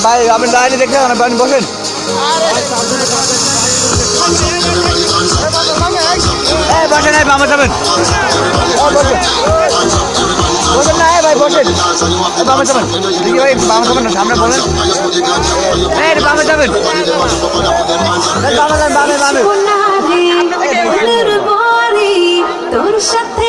ভাই আপনি লাইনে দেখতে হবে না, আপনি বসেন। বসেন বামে যাবেন, বসেন না ভাই, বসেন বামে যাবেন। দেখি ভাই বামে যাবেন না, সামনে বলেন বামে যাবেন, বামে বামে বামে। তোর সাথে